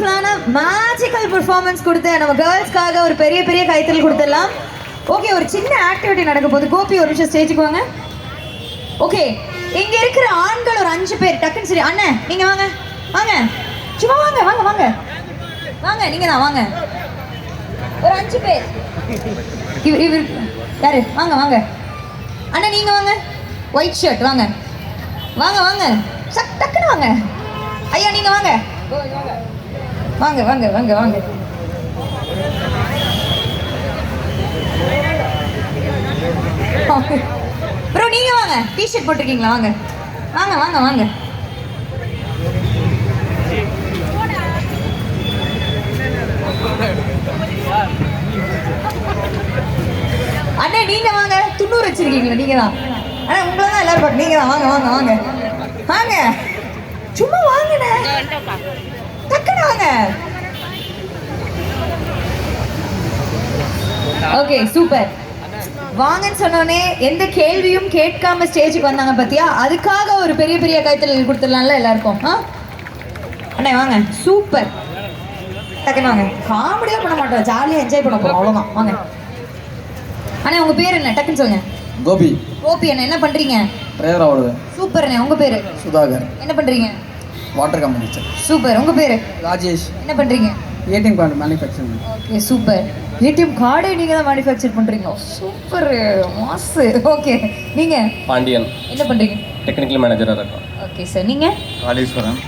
பியூட்டிஃபுல்லான magical performance கொடுத்த நம்ம கேர்ள்ஸ்க்காக ஒரு பெரிய பெரிய கைத்தறல் கொடுத்துடலாம். ஓகே, ஒரு சின்ன ஆக்டிவிட்டி நடக்க போகுது. கோபி ஒரு நிமிஷம் ஸ்டேஜுக்கு வாங்க. ஓகே, இங்க இருக்கிற ஆண்கள் ஒரு 5 பேர் டக்குன்னு சரி. அண்ணன் நீங்க வாங்க வாங்க, சும்மா வாங்க வாங்க வாங்க வாங்க, நீங்க தான் வாங்க. ஒரு 5 பேர். இவர் யாரு? வாங்க வாங்க அண்ணன், நீங்க வாங்க. ஒயிட் ஷர்ட் வாங்க வாங்க வாங்க, டக்குன்னு வாங்க. ஐயா நீங்க வாங்க வாங்க வாங்க வாங்க வாங்க. ப்ரோ நீங்க வாங்க, டிஷர்ட் போட்டிருக்கீங்களா? வாங்க வாங்க வாங்க வாங்க. அண்ணே நீங்க வாங்க, துண்ணூறு வச்சிருக்கீங்களா? நீங்க தான் அண்ணா, உங்களை தான் எல்லாரும் பார்க்க. நீங்க தான் வாங்க வாங்க வாங்க வாங்க, சும்மா வாங்கண்ணே, டக்குன்னு வாங்க. Okay super. வாங்கன்னு சொன்னோடனே எந்த கேள்வியும் கேட்காம ஸ்டேஜுக்கு வந்தாங்க பார்த்தியா? அதுக்காக ஒரு பெரிய பெரிய கைத்தறல் கொடுத்துடலாம்ல எல்லாருக்கும். அண்ணே வாங்க, சூப்பர். டக்குன்னு வாங்க. காமெடியாக பண்ண மாட்டோம், ஜாலியாக என்ஜாய் பண்ண போகிறோம், அவ்வளோதான். வாங்க அண்ணே, உங்கள் பேர் என்ன? டக்குன்னு சொல்லுங்க. கோபி. கோபி அண்ணா, என்ன பண்ணுறீங்க? டிரைவரா ஓடுவேன். சூப்பர் அண்ணே. உங்கள் பேர்? சுதாகர். என்ன பண்ணுறீங்க? Water company. சூப்பர். உங்கள் பேர்? ராஜேஷ். என்ன பண்ணுறீங்க? ATM card manufacturing. Okay super. ஏடிஎம் கார்டே நீங்கள் தான் மேனுஃபேக்சர் பண்ணுறீங்களா? சூப்பர், மாசு. ஓகே, நீங்கள்? பாண்டியன். என்ன பண்ணுறீங்க? டெக்னிக்கல் மேனேஜராக இருக்கோம். Okay sir. நீங்கள்? காளீஸ்வரன்.